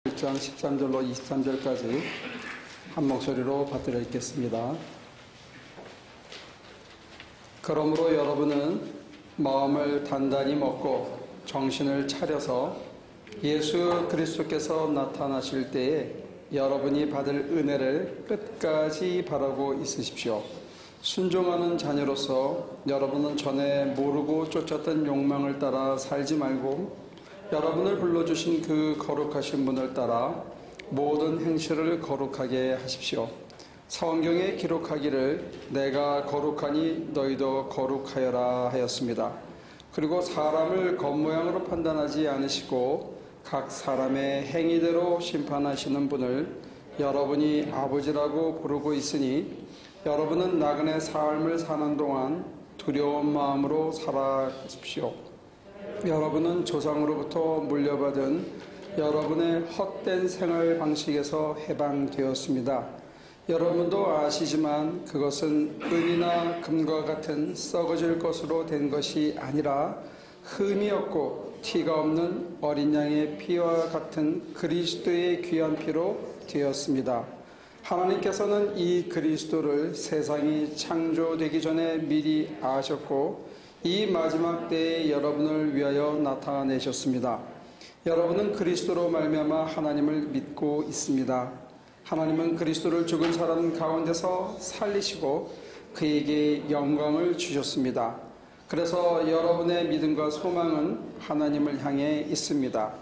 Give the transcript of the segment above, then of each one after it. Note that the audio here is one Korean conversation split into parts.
1장 13절로 23절까지 한 목소리로 받들어 읽겠습니다. 그러므로 여러분은 마음을 단단히 먹고 정신을 차려서 예수 그리스도께서 나타나실 때에 여러분이 받을 은혜를 끝까지 바라고 있으십시오. 순종하는 자녀로서 여러분은 전에 모르고 쫓았던 욕망을 따라 살지 말고 여러분을 불러주신 그 거룩하신 분을 따라 모든 행실을 거룩하게 하십시오. 성경에 기록하기를 내가 거룩하니 너희도 거룩하여라 하였습니다. 그리고 사람을 겉모양으로 판단하지 않으시고 각 사람의 행위대로 심판하시는 분을 여러분이 아버지라고 부르고 있으니 여러분은 나그네 삶을 사는 동안 두려운 마음으로 살아가십시오. 여러분은 조상으로부터 물려받은 여러분의 헛된 생활 방식에서 해방되었습니다. 여러분도 아시지만 그것은 은이나 금과 같은 썩어질 것으로 된 것이 아니라 흠이 없고 티가 없는 어린 양의 피와 같은 그리스도의 귀한 피로 되었습니다. 하나님께서는 이 그리스도를 세상이 창조되기 전에 미리 아셨고 이 마지막 때에 여러분을 위하여 나타내셨습니다. 여러분은 그리스도로 말미암아 하나님을 믿고 있습니다. 하나님은 그리스도를 죽은 사람 가운데서 살리시고 그에게 영광을 주셨습니다. 그래서 여러분의 믿음과 소망은 하나님을 향해 있습니다.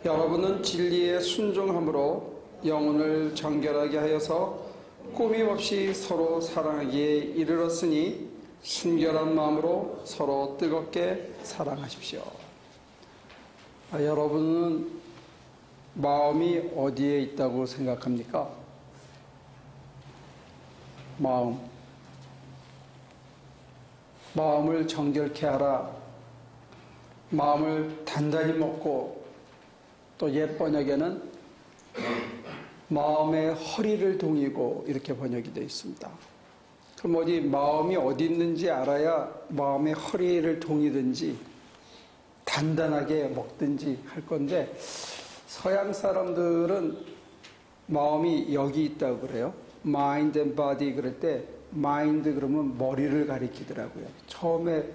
여러분은 진리에 순종함으로 영혼을 정결하게 하여서 꾸밈없이 서로 사랑하기에 이르렀으니 순결한 마음으로 서로 뜨겁게 사랑하십시오. 여러분은 마음이 어디에 있다고 생각합니까? 마음을 정결케 하라. 마음을 단단히 먹고, 또 옛 번역에는 마음의 허리를 동이고 이렇게 번역이 되어 있습니다. 그럼 마음이 어디 있는지 알아야 마음의 허리를 동이든지 단단하게 먹든지 할 건데, 서양 사람들은 마음이 여기 있다고 그래요. mind and body 그럴 때 mind 그러면 머리를 가리키더라고요. 처음에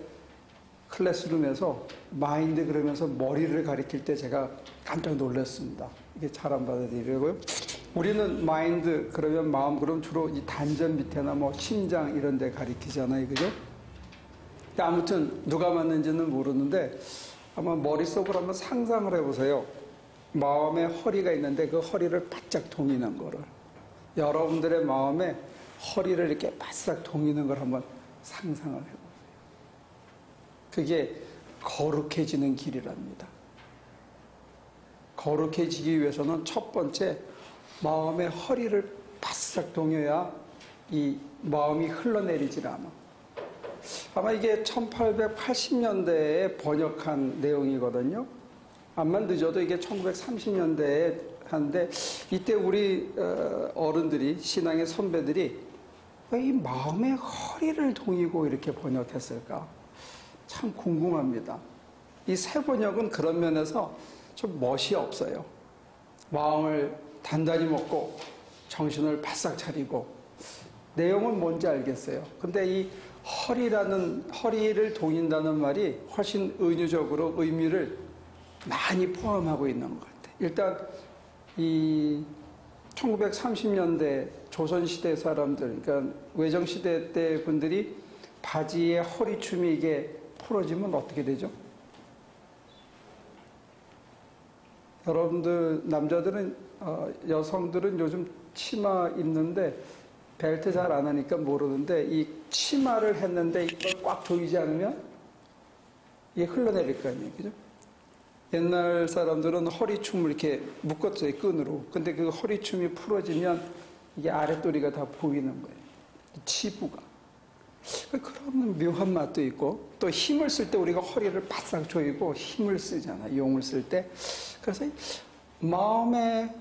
클래스룸에서 mind 그러면서 머리를 가리킬 때 제가 깜짝 놀랐습니다. 이게 잘 안 받아들이고요. 우리는 마인드 그러면 마음 그럼 주로 이 단전 밑에나 뭐 심장 이런 데 가리키잖아요. 그죠? 아무튼 누가 맞는지는 모르는데 아마 머릿속으로 한번 상상을 해보세요. 마음에 허리가 있는데 그 허리를 바짝 동이는 거를, 여러분들의 마음에 허리를 이렇게 바싹 동이는 걸 한번 상상을 해보세요. 그게 거룩해지는 길이랍니다. 거룩해지기 위해서는 첫 번째 마음의 허리를 바싹 동여야 이 마음이 흘러내리질 않아. 아마 이게 1880년대에 번역한 내용이거든요. 암만 늦어도 이게 1930년대에 하는데, 이때 우리 어른들이, 신앙의 선배들이 왜 이 마음의 허리를 동이고 이렇게 번역했을까? 참 궁금합니다. 이 새 번역은 그런 면에서 좀 멋이 없어요. 마음을 단단히 먹고 정신을 바싹 차리고, 내용은 뭔지 알겠어요. 근데 이 허리를 동인다는 말이 훨씬 은유적으로 의미를 많이 포함하고 있는 것 같아요. 일단 이 1930년대 조선시대 사람들, 그러니까 외정시대 때 분들이 바지의 허리춤이 이게 풀어지면 어떻게 되죠? 여러분들 남자들은 여성들은 요즘 치마 입는데 벨트 잘 안 하니까 모르는데, 이 치마를 했는데 이걸 꽉 조이지 않으면 이게 흘러내릴 거 아니에요. 그죠? 옛날 사람들은 허리춤을 이렇게 묶었어요, 끈으로. 근데 그 허리춤이 풀어지면 이게 아랫도리가 다 보이는 거예요. 치부가. 그런 묘한 맛도 있고, 또 힘을 쓸 때 우리가 허리를 바싹 조이고 힘을 쓰잖아, 용을 쓸 때. 그래서 마음의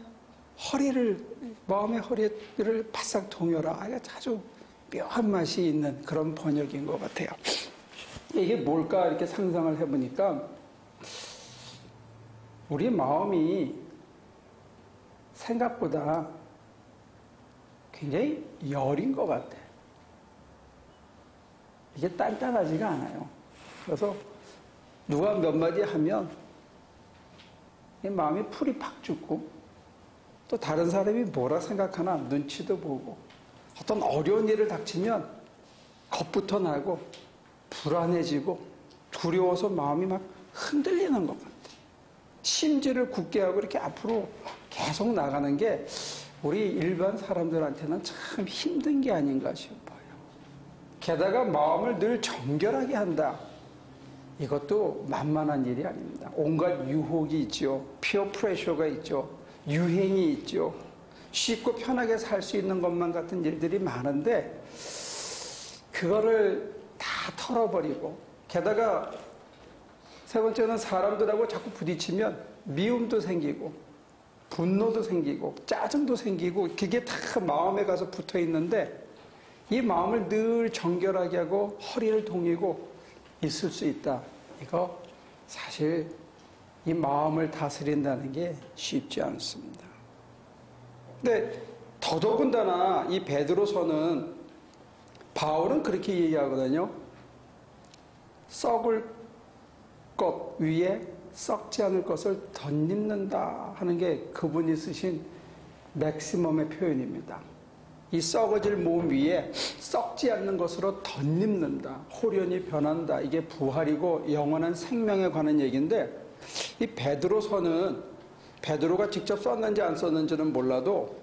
허리를 바싹 동여라. 아주 묘한 맛이 있는 그런 번역인 것 같아요. 이게 뭘까 이렇게 상상을 해보니까, 우리 마음이 생각보다 굉장히 여린 것 같아. 이게 단단하지가 않아요. 그래서 누가 몇 마디 하면 이 마음이 풀이 팍 죽고 또 다른 사람이 뭐라 생각하나 눈치도 보고 어떤 어려운 일을 닥치면 겁부터 나고 불안해지고 두려워서 마음이 막 흔들리는 것 같아. 심지를 굳게 하고 이렇게 앞으로 계속 나가는 게 우리 일반 사람들한테는 참 힘든 게 아닌가 싶어요. 게다가 마음을 늘 정결하게 한다. 이것도 만만한 일이 아닙니다. 온갖 유혹이 있죠. 피어 프레셔가 있죠. 유행이 있죠. 쉽고 편하게 살 수 있는 것만 같은 일들이 많은데 그거를 다 털어버리고 게다가 세 번째는 사람들하고 자꾸 부딪히면 미움도 생기고 분노도 생기고 짜증도 생기고 그게 다 마음에 가서 붙어 있는데 이 마음을 늘 정결하게 하고 허리를 동이고 있을 수 있다. 이거 사실 이 마음을 다스린다는 게 쉽지 않습니다. 근데 더더군다나 이 베드로서는 바울은 그렇게 얘기하거든요. 썩을 것 위에 썩지 않을 것을 덧입는다 하는 게 그분이 쓰신 맥시멈의 표현입니다. 이 썩어질 몸 위에 썩지 않는 것으로 덧입는다. 호련히 변한다. 이게 부활이고 영원한 생명에 관한 얘기인데 이 베드로서는 베드로가 직접 썼는지 안 썼는지는 몰라도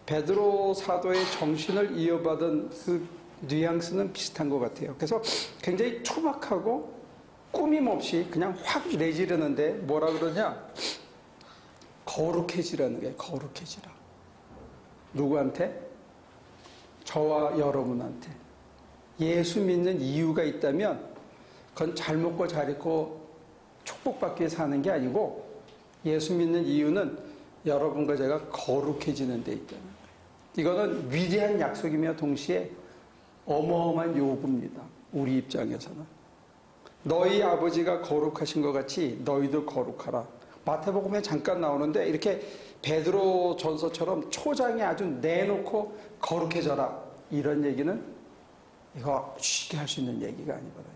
베드로 사도의 정신을 이어받은 그 뉘앙스는 비슷한 것 같아요. 그래서 굉장히 투박하고 꾸밈없이 그냥 확 내지르는데 뭐라 그러냐? 거룩해지라는 게 거룩해지라. 누구한테? 저와 여러분한테. 예수 믿는 이유가 있다면 그건 잘 먹고 잘 입고 축복받기 위해 사는 게 아니고 예수 믿는 이유는 여러분과 제가 거룩해지는 데 있다는 거예요. 이거는 위대한 약속이며 동시에 어마어마한 요구입니다. 우리 입장에서는. 너희 아버지가 거룩하신 것 같이 너희도 거룩하라. 마태복음에 잠깐 나오는데 이렇게 베드로 전서처럼 초장에 아주 내놓고 거룩해져라. 이런 얘기는 이거 쉽게 할 수 있는 얘기가 아니거든요.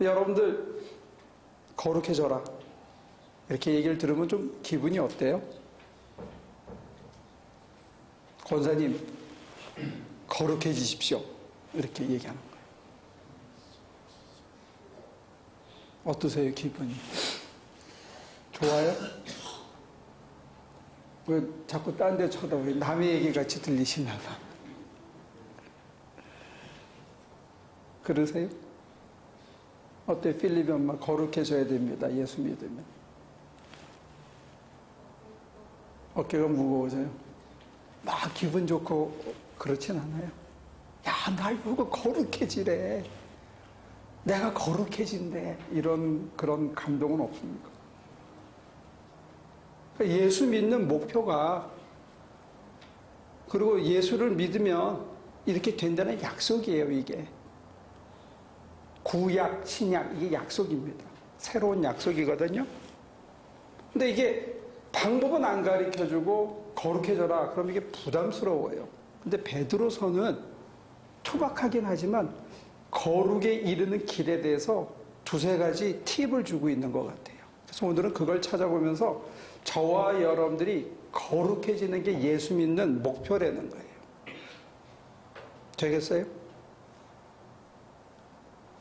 여러분들 거룩해져라. 이렇게 얘기를 들으면 좀 기분이 어때요? 권사님 거룩해지십시오. 이렇게 얘기하는 거예요. 어떠세요, 기분이? 좋아요? 왜 자꾸 딴 데 쳐다보고 남의 얘기 같이 들리시나 봐. 그러세요? 어때? 필립이 엄마 거룩해져야 됩니다. 예수 믿으면. 어깨가 무거워져요? 막 기분 좋고 그렇진 않아요. 야, 날 보고 거룩해지래. 내가 거룩해진대. 이런 그런 감동은 없습니까? 예수 믿는 목표가 그리고 예수를 믿으면 이렇게 된다는 약속이에요. 이게 구약, 신약 이게 약속입니다. 새로운 약속이거든요. 근데 이게 방법은 안 가르쳐주고 거룩해져라. 그럼 이게 부담스러워요. 근데 베드로서는 투박하긴 하지만 거룩에 이르는 길에 대해서 두세 가지 팁을 주고 있는 것 같아요. 그래서 오늘은 그걸 찾아보면서 저와 여러분들이 거룩해지는 게 예수 믿는 목표라는 거예요. 되겠어요?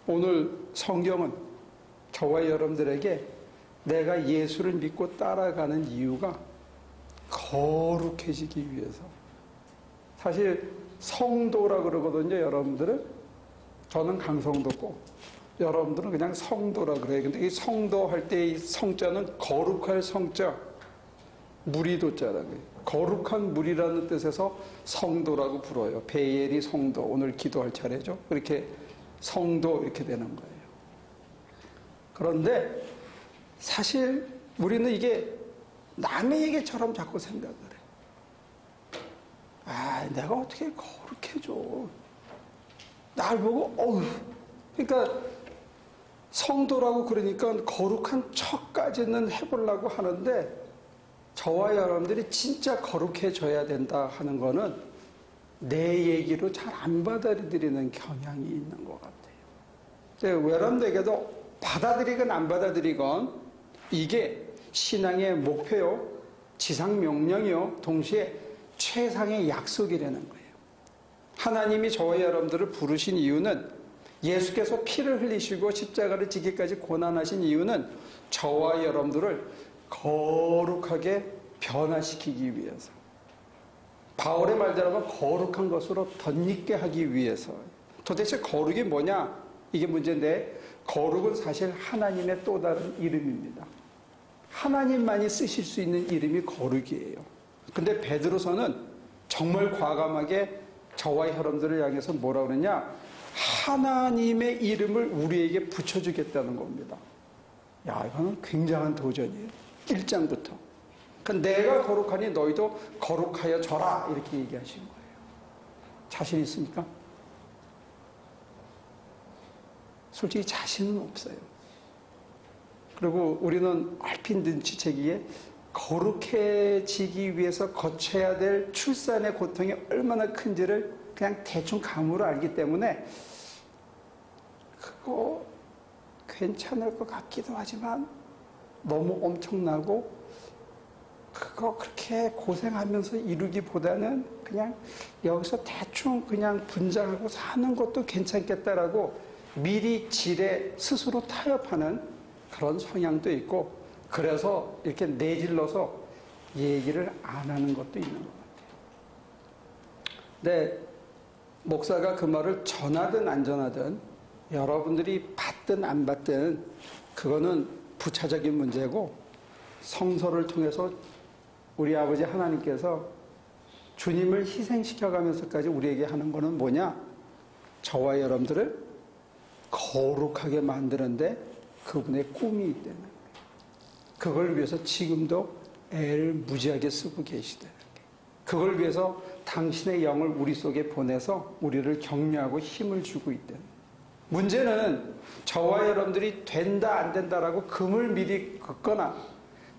오늘 성경은 저와 여러분들에게 내가 예수를 믿고 따라가는 이유가 거룩해지기 위해서. 사실 성도라 그러거든요, 여러분들은. 저는 강성도고 여러분들은 그냥 성도라 그래요. 근데 이 성도 할 때 이 성자는 거룩할 성자, 무리도자라고 해요. 거룩한 무리라는 뜻에서 성도라고 불어요. 베엘이 성도, 오늘 기도할 차례죠. 그렇게 성도 이렇게 되는 거예요. 그런데 사실 우리는 이게 남의 얘기처럼 자꾸 생각을 해. 아, 내가 어떻게 거룩해져. 날 보고, 어우. 그러니까 성도라고 그러니까 거룩한 척까지는 해보려고 하는데 저와 여러분들이 진짜 거룩해져야 된다 하는 거는 내 얘기로 잘 안 받아들이는 경향이 있는 것 같아요. 여러분들에게도 받아들이건 안 받아들이건 이게 신앙의 목표요, 지상 명령이요, 동시에 최상의 약속이라는 거예요. 하나님이 저와 여러분들을 부르신 이유는, 예수께서 피를 흘리시고 십자가를 지기까지 고난하신 이유는 저와 여러분들을 거룩하게 변화시키기 위해서, 바울의 말대로 하면 거룩한 것으로 덧입게 하기 위해서. 도대체 거룩이 뭐냐? 이게 문제인데, 거룩은 사실 하나님의 또 다른 이름입니다. 하나님만이 쓰실 수 있는 이름이 거룩이에요. 근데 베드로서는 정말 과감하게 저와 여러분들을 향해서 뭐라 그러냐? 하나님의 이름을 우리에게 붙여주겠다는 겁니다. 야, 이거는 굉장한 도전이에요. 1장부터. 그러니까 내가 거룩하니 너희도 거룩하여 져라, 이렇게 얘기하신 거예요. 자신 있습니까? 솔직히 자신은 없어요. 그리고 우리는 얼핏 눈치채기에 거룩해지기 위해서 거쳐야 될 출산의 고통이 얼마나 큰지를 그냥 대충 감으로 알기 때문에 그거 괜찮을 것 같기도 하지만 너무 엄청나고 그거 그렇게 고생하면서 이루기보다는 그냥 여기서 대충 그냥 분장하고 사는 것도 괜찮겠다라고 미리 지레 스스로 타협하는 그런 성향도 있고, 그래서 이렇게 내질러서 얘기를 안 하는 것도 있는 것 같아요. 근데 목사가 그 말을 전하든 안 전하든, 여러분들이 받든 안 받든 그거는 부차적인 문제고, 성서를 통해서 우리 아버지 하나님께서 주님을 희생시켜가면서까지 우리에게 하는 거는 뭐냐? 저와 여러분들을 거룩하게 만드는데 그분의 꿈이 있다는 거예요. 그걸 위해서 지금도 애를 무지하게 쓰고 계시다는 거예요. 그걸 위해서 당신의 영을 우리 속에 보내서 우리를 격려하고 힘을 주고 있다는 거예요. 문제는 저와 여러분들이 된다 안 된다라고 금을 미리 긋거나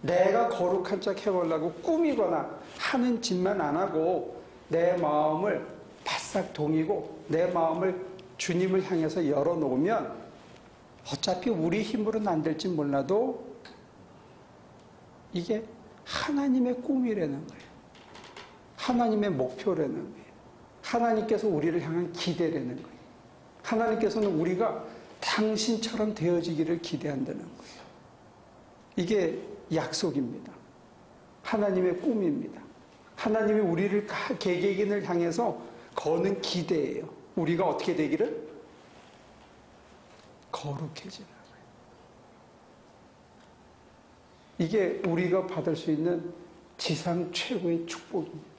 내가 거룩한 척 해보려고 꾸미거나 하는 짓만 안 하고 내 마음을 바싹 동이고 내 마음을 주님을 향해서 열어놓으면 어차피 우리 힘으로는 안 될지 몰라도 이게 하나님의 꿈이라는 거예요. 하나님의 목표라는 거예요. 하나님께서 우리를 향한 기대라는 거예요. 하나님께서는 우리가 당신처럼 되어지기를 기대한다는 거예요. 이게 약속입니다. 하나님의 꿈입니다. 하나님이 우리를 개개인을 향해서 거는 기대예요. 우리가 어떻게 되기를? 거룩해지는 거예요. 이게 우리가 받을 수 있는 지상 최고의 축복입니다.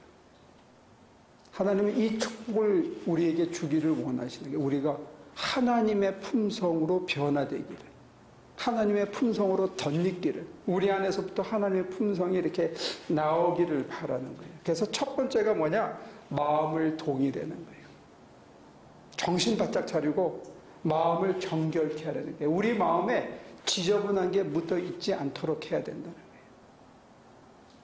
하나님은 이 축복을 우리에게 주기를 원하시는 게, 우리가 하나님의 품성으로 변화되기를, 하나님의 품성으로 덧입기를, 우리 안에서부터 하나님의 품성이 이렇게 나오기를 바라는 거예요. 그래서 첫 번째가 뭐냐? 마음을 동의되는 거예요. 정신 바짝 차리고 마음을 정결케 하려는 거예요. 우리 마음에 지저분한 게 묻어 있지 않도록 해야 된다는 거예요.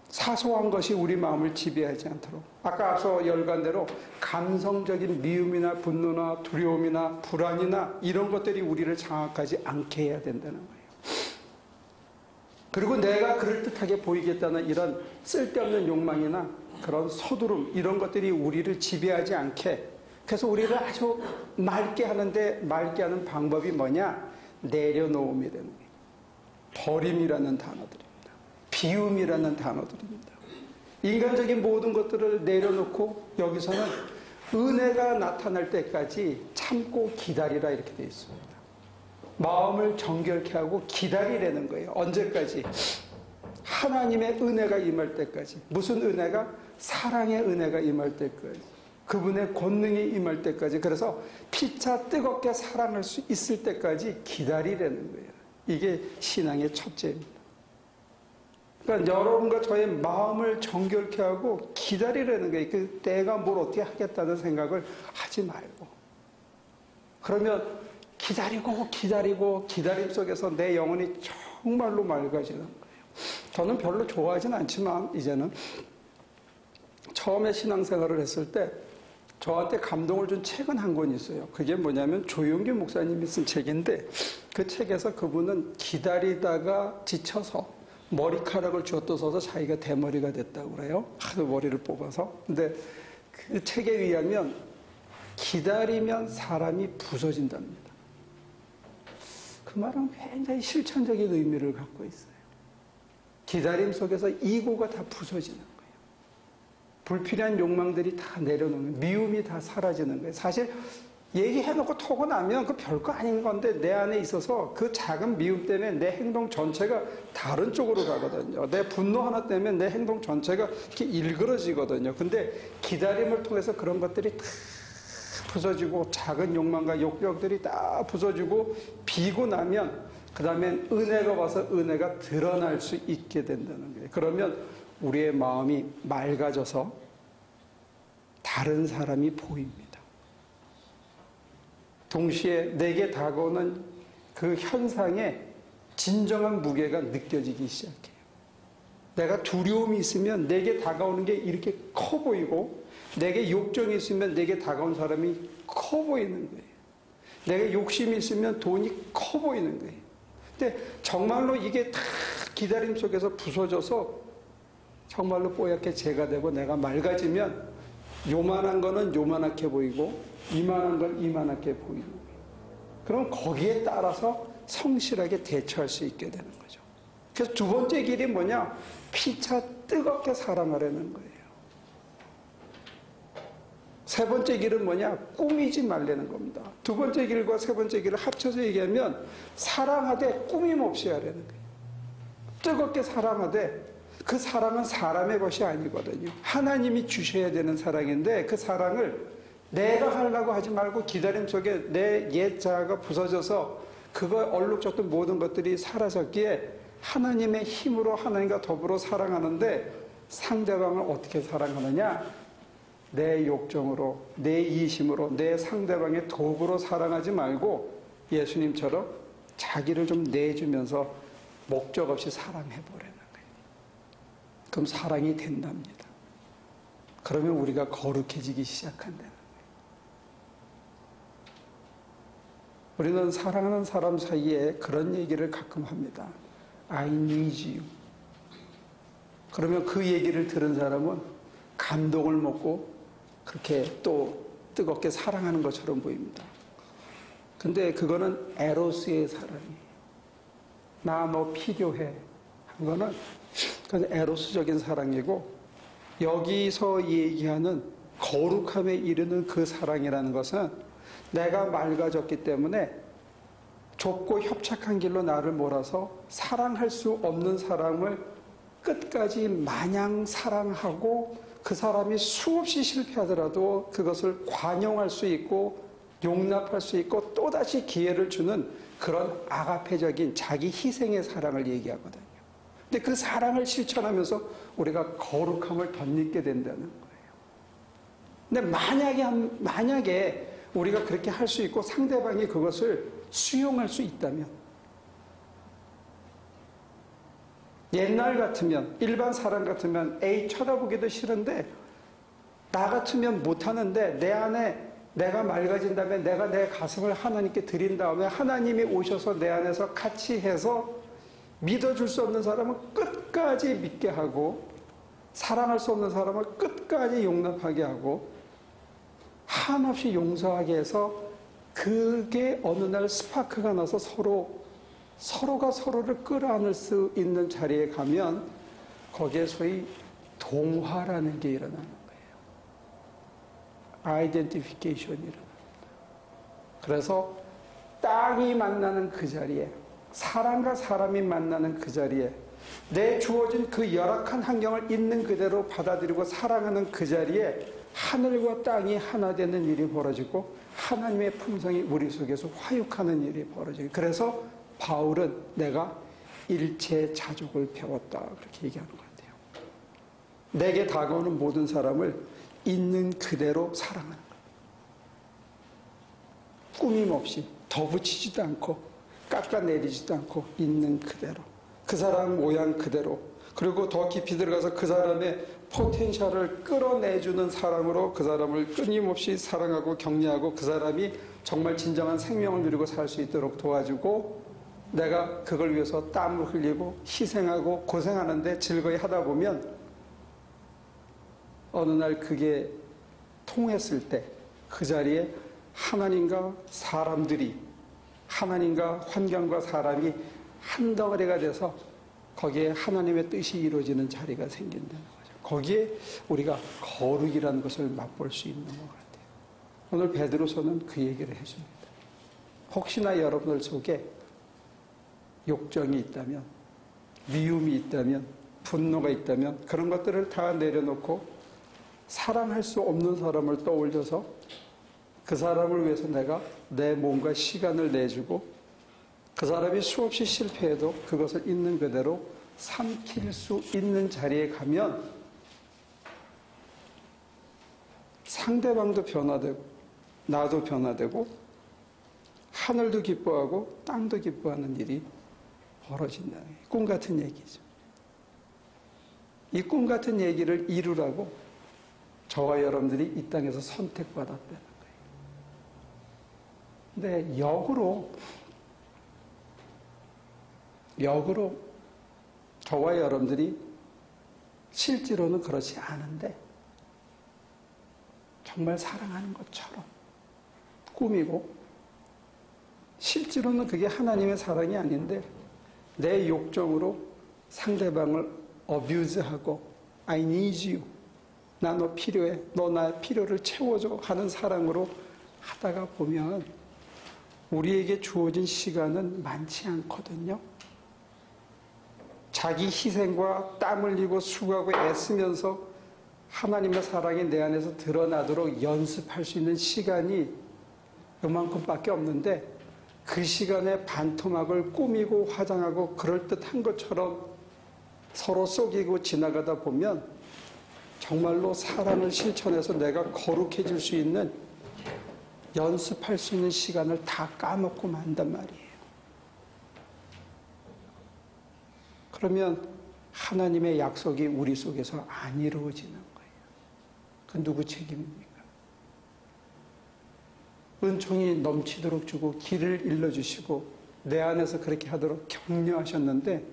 사소한 것이 우리 마음을 지배하지 않도록. 아까 앞서 열간 대로 감성적인 미움이나 분노나 두려움이나 불안이나 이런 것들이 우리를 장악하지 않게 해야 된다는 거예요. 그리고 내가 그럴듯하게 보이겠다는 이런 쓸데없는 욕망이나 그런 서두름, 이런 것들이 우리를 지배하지 않게, 그래서 우리를 아주 맑게 하는데, 맑게 하는 방법이 뭐냐? 내려놓음이라는 거예요. 버림이라는 단어들입니다. 비움이라는 단어들입니다. 인간적인 모든 것들을 내려놓고 여기서는 은혜가 나타날 때까지 참고 기다리라, 이렇게 되어 있습니다. 마음을 정결케 하고 기다리라는 거예요. 언제까지? 하나님의 은혜가 임할 때까지. 무슨 은혜가? 사랑의 은혜가 임할 때까지. 그분의 권능이 임할 때까지. 그래서 피차 뜨겁게 사랑할 수 있을 때까지 기다리라는 거예요. 이게 신앙의 첫째입니다. 그러니까 여러분과 저의 마음을 정결케 하고 기다리라는 거예요. 내가 뭘 어떻게 하겠다는 생각을 하지 말고. 그러면 기다리고 기다리고 기다림 속에서 내 영혼이 정말로 맑아지는 거예요. 저는 별로 좋아하진 않지만 이제는 처음에 신앙생활을 했을 때 저한테 감동을 준 책은 한 권 있어요. 그게 뭐냐면 조용기 목사님이 쓴 책인데 그 책에서 그분은 기다리다가 지쳐서 머리카락을 쥐어뜯어서 자기가 대머리가 됐다고 그래요. 하도 머리를 뽑아서. 근데 그 책에 의하면 기다리면 사람이 부서진답니다. 그 말은 굉장히 실천적인 의미를 갖고 있어요. 기다림 속에서 이고가 다 부서지는 거예요. 불필요한 욕망들이 다 내려놓는, 미움이 다 사라지는 거예요. 사실 얘기해놓고 토고 나면 그 별거 아닌 건데 내 안에 있어서 그 작은 미움 때문에 내 행동 전체가 다른 쪽으로 가거든요. 내 분노 하나 때문에 내 행동 전체가 이렇게 일그러지거든요. 근데 기다림을 통해서 그런 것들이 다 부서지고 작은 욕망과 욕력들이 다 부서지고 비고 나면 그 다음엔 은혜가 와서 은혜가 드러날 수 있게 된다는 거예요. 그러면 우리의 마음이 맑아져서 다른 사람이 보입니다. 동시에 내게 다가오는 그 현상에 진정한 무게가 느껴지기 시작해요. 내가 두려움이 있으면 내게 다가오는 게 이렇게 커 보이고 내게 욕정이 있으면 내게 다가온 사람이 커 보이는 거예요. 내가 욕심이 있으면 돈이 커 보이는 거예요. 근데 정말로 이게 다 기다림 속에서 부서져서 정말로 뽀얗게 재가 되고 내가 맑아지면 요만한 거는 요만하게 보이고 이만한 건 이만하게 보이는 거예요. 그럼 거기에 따라서 성실하게 대처할 수 있게 되는 거죠. 그래서 두 번째 길이 뭐냐? 피차 뜨겁게 사랑하려는 거예요. 세 번째 길은 뭐냐? 꾸미지 말라는 겁니다. 두 번째 길과 세 번째 길을 합쳐서 얘기하면 사랑하되 꾸밈 없이 하려는 거예요. 뜨겁게 사랑하되 그 사랑은 사람의 것이 아니거든요. 하나님이 주셔야 되는 사랑인데 그 사랑을 내가 하려고 하지 말고 기다림 속에 내 옛 자아가 부서져서 그거 얼룩졌던 모든 것들이 사라졌기에 하나님의 힘으로 하나님과 더불어 사랑하는데 상대방을 어떻게 사랑하느냐? 내 욕정으로, 내 이심으로, 내 상대방의 도구로 사랑하지 말고 예수님처럼 자기를 좀 내주면서 목적 없이 사랑해보라는 거예요. 그럼 사랑이 된답니다. 그러면 우리가 거룩해지기 시작한다는 거예요. 우리는 사랑하는 사람 사이에 그런 얘기를 가끔 합니다. I need you. 그러면 그 얘기를 들은 사람은 감동을 먹고 그렇게 또 뜨겁게 사랑하는 것처럼 보입니다. 근데 그거는 에로스의 사랑이에요. 나 너 필요해. 그거는 그건 에로스적인 사랑이고 여기서 얘기하는 거룩함에 이르는 그 사랑이라는 것은 내가 맑아졌기 때문에 좁고 협착한 길로 나를 몰아서 사랑할 수 없는 사람을 끝까지 마냥 사랑하고 그 사람이 수없이 실패하더라도 그것을 관용할 수 있고 용납할 수 있고 또다시 기회를 주는 그런 아가페적인 자기 희생의 사랑을 얘기하거든요. 근데 그 사랑을 실천하면서 우리가 거룩함을 덧입게 된다는 거예요. 근데 만약에 우리가 그렇게 할 수 있고 상대방이 그것을 수용할 수 있다면 옛날 같으면 일반 사람 같으면 에이 쳐다보기도 싫은데 나 같으면 못하는데 내 안에 내가 맑아진 다음에 내가 내 가슴을 하나님께 드린 다음에 하나님이 오셔서 내 안에서 같이 해서 믿어줄 수 없는 사람은 끝까지 믿게 하고 사랑할 수 없는 사람을 끝까지 용납하게 하고 한없이 용서하게 해서 그게 어느 날 스파크가 나서 서로가 서로를 끌어안을 수 있는 자리에 가면 거기에 소위 동화라는 게 일어나는 거예요. 아이덴티피케이션이 일어납니다. 그래서 땅이 만나는 그 자리에 사람과 사람이 만나는 그 자리에 내 주어진 그 열악한 환경을 있는 그대로 받아들이고 사랑하는 그 자리에 하늘과 땅이 하나 되는 일이 벌어지고 하나님의 품성이 우리 속에서 화육하는 일이 벌어지고 그래서 바울은 내가 일체자족을 배웠다 그렇게 얘기하는 것 같아요. 내게 다가오는 모든 사람을 있는 그대로 사랑하는 거예요. 꾸밈 없이 더 붙이지도 않고 깎아내리지도 않고 있는 그대로 그 사람 모양 그대로 그리고 더 깊이 들어가서 그 사람의 포텐셜을 끌어내주는 사랑으로 그 사람을 끊임없이 사랑하고 격려하고 그 사람이 정말 진정한 생명을 누리고 살 수 있도록 도와주고, 내가 그걸 위해서 땀을 흘리고 희생하고 고생하는데 즐거이 하다 보면 어느 날 그게 통했을 때 그 자리에 하나님과 사람들이, 하나님과 환경과 사람이 한 덩어리가 돼서 거기에 하나님의 뜻이 이루어지는 자리가 생긴다는 거죠. 거기에 우리가 거룩이라는 것을 맛볼 수 있는 것 같아요. 오늘 베드로서는 그 얘기를 해줍니다. 혹시나 여러분들 속에 욕정이 있다면, 미움이 있다면, 분노가 있다면 그런 것들을 다 내려놓고 사랑할 수 없는 사람을 떠올려서 그 사람을 위해서 내가 내 몸과 시간을 내주고 그 사람이 수없이 실패해도 그것을 있는 그대로 삼킬 수 있는 자리에 가면 상대방도 변화되고 나도 변화되고 하늘도 기뻐하고 땅도 기뻐하는 일이 벌어진다는 꿈 같은 얘기죠. 이 꿈 같은 얘기를 이루라고 저와 여러분들이 이 땅에서 선택받았다는 거예요. 근데 역으로 저와 여러분들이 실제로는 그렇지 않은데 정말 사랑하는 것처럼 꾸미고 실제로는 그게 하나님의 사랑이 아닌데 내 욕정으로 상대방을 어뷰즈하고 I need you, 나 너 필요해, 너 나의 필요를 채워줘 하는 사랑으로 하다가 보면 우리에게 주어진 시간은 많지 않거든요. 자기 희생과 땀 흘리고 수고하고 애쓰면서 하나님의 사랑이 내 안에서 드러나도록 연습할 수 있는 시간이 요만큼밖에 없는데 그 시간에 반토막을 꾸미고 화장하고 그럴듯한 것처럼 서로 속이고 지나가다 보면 정말로 사랑을 실천해서 내가 거룩해질 수 있는 연습할 수 있는 시간을 다 까먹고 만단 말이에요. 그러면 하나님의 약속이 우리 속에서 안 이루어지는 거예요. 그 누구 책임입니까? 은총이 넘치도록 주고 길을 일러주시고 내 안에서 그렇게 하도록 격려하셨는데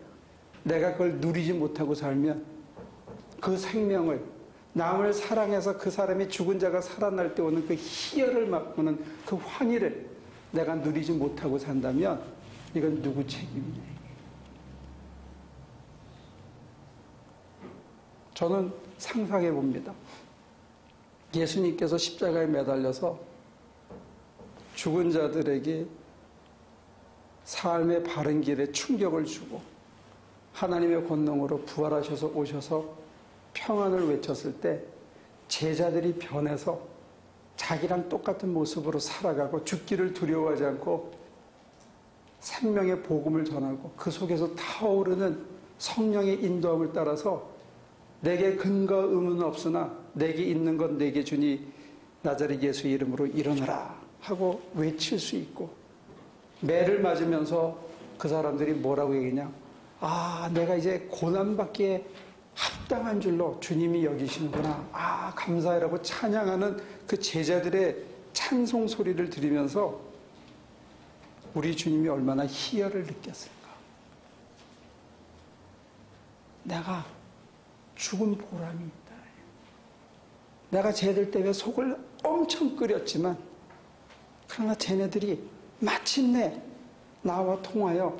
내가 그걸 누리지 못하고 살면 그 생명을 남을 사랑해서 그 사람이 죽은 자가 살아날 때 오는 그 희열을 맛보는 그 환희를 내가 누리지 못하고 산다면 이건 누구 책임이냐. 저는 상상해 봅니다. 예수님께서 십자가에 매달려서 죽은 자들에게 삶의 바른 길에 충격을 주고 하나님의 권능으로 부활하셔서 오셔서 평안을 외쳤을 때 제자들이 변해서 자기랑 똑같은 모습으로 살아가고 죽기를 두려워하지 않고 생명의 복음을 전하고 그 속에서 타오르는 성령의 인도함을 따라서 내게 근거 의무는 없으나 내게 있는 것 내게 주니 나자렛 예수 이름으로 일어나라 하고 외칠 수 있고 매를 맞으면서 그 사람들이 뭐라고 얘기냐. 아, 내가 이제 고난받기에 합당한 줄로 주님이 여기시는구나. 아, 감사해라고 찬양하는 그 제자들의 찬송 소리를 들으면서 우리 주님이 얼마나 희열을 느꼈을까. 내가 죽은 보람이 있다. 내가 쟤들 때문에 속을 엄청 끓였지만 그러나 쟤네들이 마침내 나와 통하여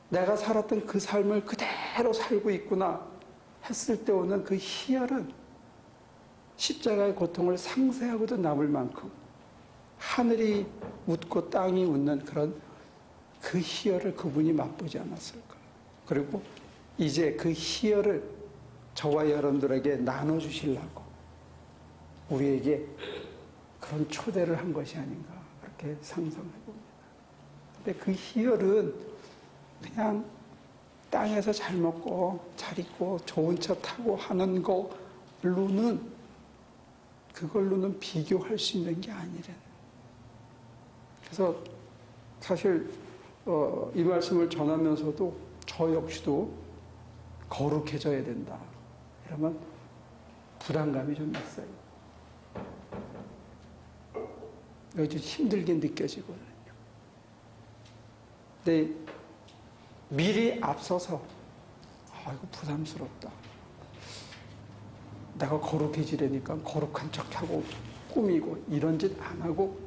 내가 살았던 그 삶을 그대로 살고 있구나 했을 때 오는 그 희열은 십자가의 고통을 상쇄하고도 남을 만큼 하늘이 웃고 땅이 웃는 그런 그 희열을 그분이 맛보지 않았을까. 그리고 이제 그 희열을 저와 여러분들에게 나눠주시려고 우리에게 그런 초대를 한 것이 아닌가 그렇게 상상해 봅니다. 근데 그 희열은 그냥 땅에서 잘 먹고 잘 입고 좋은 차 타고 하는 그걸로는 비교할 수 있는 게 아니래. 그래서 사실 이 말씀을 전하면서도 저 역시도 거룩해져야 된다. 이러면 부담감이 좀 있어요. 여기 좀 힘들게 느껴지거든요. 근데 미리 앞서서 이거 부담스럽다. 내가 거룩해지려니까 거룩한 척하고 꾸미고 이런 짓 안 하고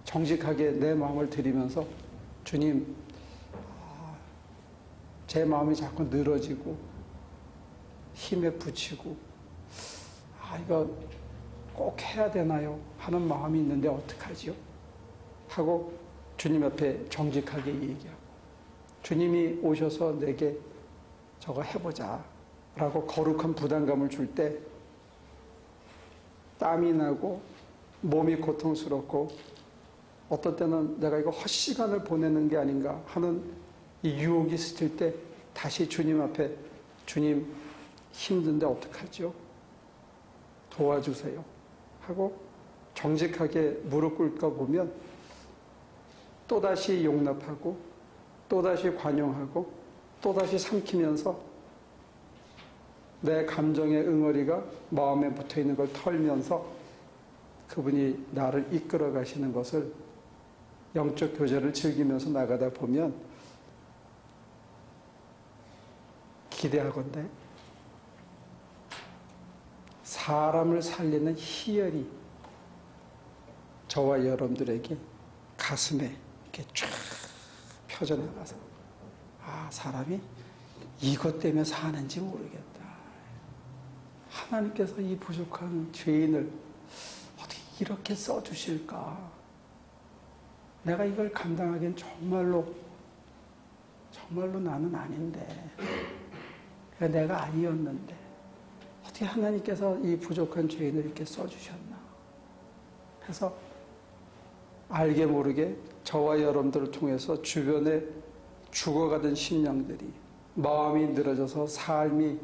정직하게 내 마음을 드리면서 주님, 제 마음이 자꾸 늘어지고 힘에 부치고 이거 꼭 해야 되나요? 하는 마음이 있는데 어떡하지요? 하고 주님 앞에 정직하게 얘기하고 주님이 오셔서 내게 저거 해보자 라고 거룩한 부담감을 줄 때 땀이 나고 몸이 고통스럽고 어떤 때는 내가 이거 헛시간을 보내는 게 아닌가 하는 이 유혹이 스칠 때 다시 주님 앞에 주님 힘든데 어떡하죠? 도와주세요 하고 정직하게 무릎 꿇고 보면 또다시 용납하고 또다시 관용하고 또다시 삼키면서 내 감정의 응어리가 마음에 붙어있는 걸 털면서 그분이 나를 이끌어 가시는 것을 영적 교제를 즐기면서 나가다 보면 기대하건대 사람을 살리는 희열이 저와 여러분들에게 가슴에 이렇게 쫙 펴져나가서 사람이 이것 때문에 사는지 모르겠다. 하나님께서 이 부족한 죄인을 어떻게 이렇게 써주실까? 내가 이걸 감당하기엔 정말로 나는 아닌데, 내가 아니었는데 어떻게 하나님께서 이 부족한 죄인을 이렇게 써주셨나? 해서 알게 모르게 저와 여러분들을 통해서 주변에 죽어가던 심령들이 마음이 늘어져서 삶이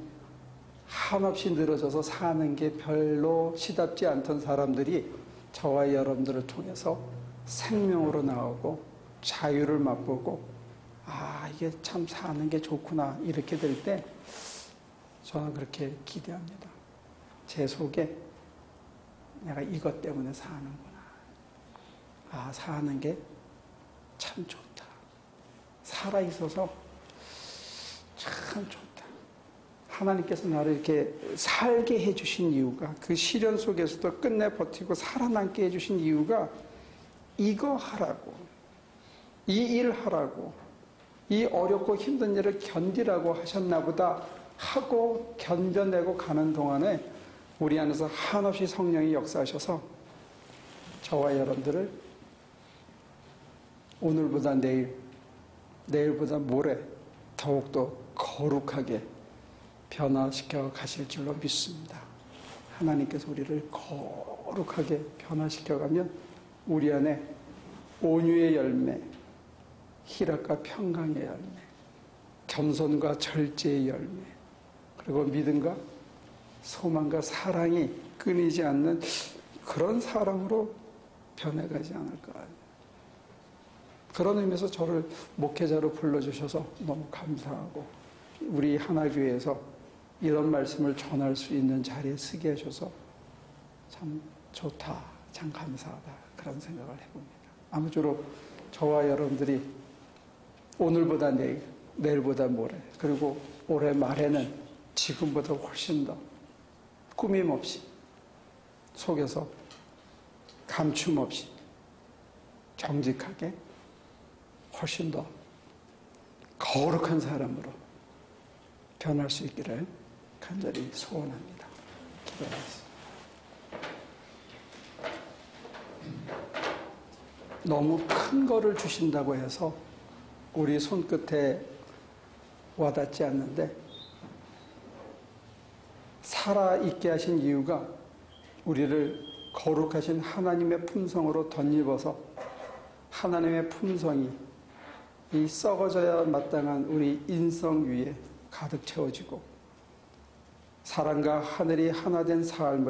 한없이 늘어져서 사는 게 별로 시답지 않던 사람들이 저와 여러분들을 통해서 생명으로 나오고 자유를 맛보고 이게 참 사는 게 좋구나 이렇게 될 때 저는 그렇게 기대합니다. 제 속에 내가 이것 때문에 사는구나. 사는 게 참 좋다. 살아있어서 참 좋다. 하나님께서 나를 이렇게 살게 해주신 이유가 그 시련 속에서도 끝내 버티고 살아남게 해주신 이유가 이거 하라고, 이 일 하라고, 이 어렵고 힘든 일을 견디라고 하셨나 보다 하고 견뎌내고 가는 동안에 우리 안에서 한없이 성령이 역사하셔서 저와 여러분들을 오늘보다 내일, 내일보다 모레 더욱더 거룩하게 변화시켜 가실 줄로 믿습니다. 하나님께서 우리를 거룩하게 변화시켜 가면 우리 안에 온유의 열매, 희락과 평강의 열매, 겸손과 절제의 열매, 그리고 믿음과 소망과 사랑이 끊이지 않는 그런 사람으로 변해가지 않을까. 그런 의미에서 저를 목회자로 불러주셔서 너무 감사하고 우리 하나교회에서 이런 말씀을 전할 수 있는 자리에 서게 하셔서 참 좋다, 참 감사하다 그런 생각을 해봅니다. 아무쪼록 저와 여러분들이 오늘보다 내일, 내일보다 모레, 그리고 올해 말에는 지금보다 훨씬 더 꾸밈 없이 속에서 감춤 없이 정직하게 훨씬 더 거룩한 사람으로 변할 수 있기를 간절히 소원합니다. 기도하겠습니다. 너무 큰 거를 주신다고 해서 우리 손끝에 와닿지 않는데 살아있게 하신 이유가 우리를 거룩하신 하나님의 품성으로 덧입어서 하나님의 품성이 이 썩어져야 마땅한 우리 인성 위에 가득 채워지고 사랑과 하늘이 하나 된 삶을